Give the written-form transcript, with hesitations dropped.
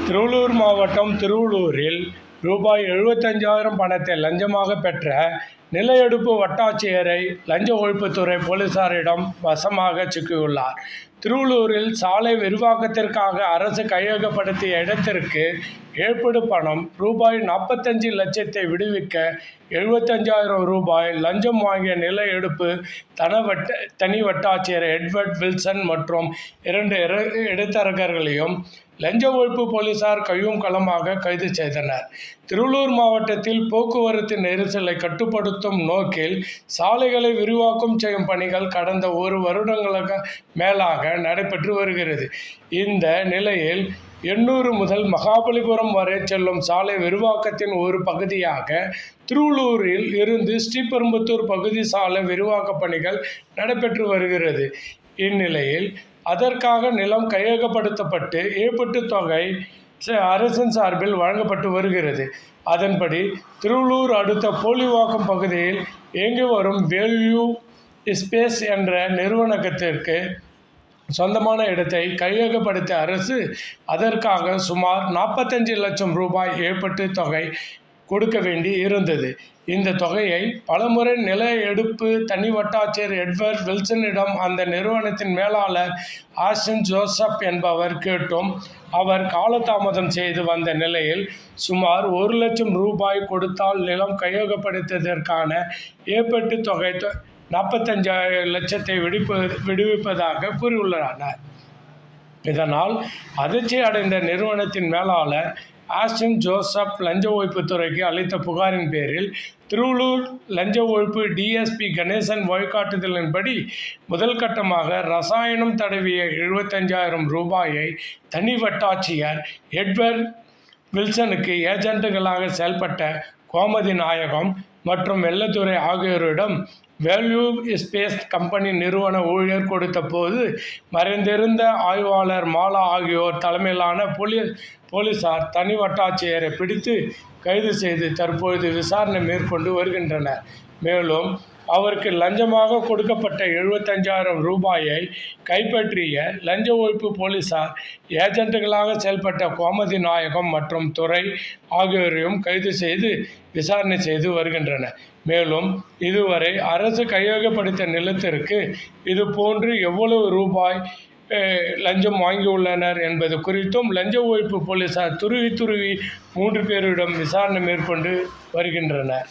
திருவள்ளூர் மாவட்டம் திருவள்ளூரில் ரூபாய் 75,000 பணத்தை லஞ்சமாக பெற்ற நில எடுப்பு வட்டாட்சியரை லஞ்ச ஒழிப்புத்துறை போலீசாரிடம் வசமாக சிக்கியுள்ளார். திருவள்ளூரில் சாலை விரிவாக்கத்திற்காக அரசு கையகப்படுத்திய இடத்திற்கு இழப்பீடு பணம் ரூபாய் 45 லட்சத்தை விடுவிக்க 75,000 ரூபாய் லஞ்சம் வாங்கிய நில எடுப்பு தனி வட்டாட்சியர் எட்வர்ட் வில்சன் மற்றும் 2 இடைத்தரகர்களையும் லஞ்ச ஒழிப்பு போலீசார் கையும் களமாக கைது செய்தனர். திருவள்ளூர் மாவட்டத்தில் போக்குவரத்து நெரிசலை கட்டுப்படுத்தும் நோக்கில் சாலைகளை விரிவாக்கம் செய்யும் பணிகள் கடந்த 1 வருடங்களுக்கு மேலாக நடைபெற்று வருகிறது. இந்த நிலையில் எண்ணூர் முதல் மகாபலிபுரம் வரை செல்லும் சாலை விரிவாக்கத்தின் ஒரு பகுதியாக திருவள்ளூரில் இருந்து ஸ்ரீபெரும்புத்தூர் பகுதி சாலை விரிவாக்க பணிகள் நடைபெற்று வருகிறது. இந்நிலையில் அதற்காக நிலம் கையகப்படுத்தப்பட்டு இழப்பீட்டுத் தொகை அரசின் சார்பில் வழங்கப்பட்டு வருகிறது. அதன்படி திருவள்ளூர் அடுத்த போலிவாக்கம் பகுதியில் இயங்கி வரும் வேல்யூ ஸ்பேஸ் என்ற நிறுவனத்திற்கு சொந்தமான இடத்தை கையகப்படுத்திய அரசு அதற்காக சுமார் 45 லட்சம் ரூபாய் இழப்பீட்டுத் தொகை கொடுக்க வேண்டி இருந்தது. இந்த தொகையை பலமுறை நில எடுப்பு தனி வட்டாட்சியர் எட்வர்ட் வில்சனிடம் அந்த நிறுவனத்தின் மேலாளர் ஆஸ்டின் ஜோசப் என்பவர் கேட்டும் அவர் காலதாமதம் செய்து வந்த நிலையில் சுமார் 1 லட்சம் ரூபாய் கொடுத்தால் நிலம் கையகப்படுத்துவதற்கான இழப்பீட்டுத் தொகை 45 லட்சத்தை விடுவிப்பதாக கூறியுள்ளனர். இதனால் அதிர்ச்சி அடைந்த நிறுவனத்தின் மேலாளர் ஆஸ்டின் ஜோசப் லஞ்ச ஒழிப்புத்துறைக்கு அளித்த புகாரின் பேரில் திருவள்ளூர் லஞ்ச ஒழிப்பு டிஎஸ்பி கணேசன் வழிகாட்டுதலின்படி முதல் கட்டமாக ரசாயனம் தடவிய 75,000 ரூபாயை தனி வட்டாட்சியர் எட்வர்ட் வில்சனுக்கு ஏஜென்ட்டுகளாக செயல்பட்ட கோமதி நாயகம் மற்றும் வெள்ளத்துறை ஆகியோரிடம் வேல்யூ ஸ்பேஸ் கம்பெனி நிறுவன ஊழியர் கொடுத்த போது மறைந்திருந்த ஆய்வாளர் மாலா ஆகியோர் தலைமையிலான போலீசார் தனி வட்டாட்சியரை பிடித்து கைது செய்து தற்பொழுது விசாரணை மேற்கொண்டு வருகின்றனர். மேலும் அவருக்கு லஞ்சமாக கொடுக்கப்பட்ட 75,000 ரூபாயை கைப்பற்றிய லஞ்ச ஒழிப்பு போலீசார் ஏஜென்ட்டுகளாக செயல்பட்ட கோமதி நாயகம் மற்றும் துரை ஆகியோரையும் கைது செய்து விசாரணை செய்து வருகின்றனர். மேலும் இதுவரை அரசு கையகப்படுத்திய நிலத்திற்கு இதுபோன்று எவ்வளவு ரூபாய் லஞ்சம் வாங்கியுள்ளனர் என்பது குறித்தும் லஞ்ச ஒழிப்பு போலீசார் துருவி 3 பேரிடம் விசாரணை மேற்கொண்டு வருகின்றனர்.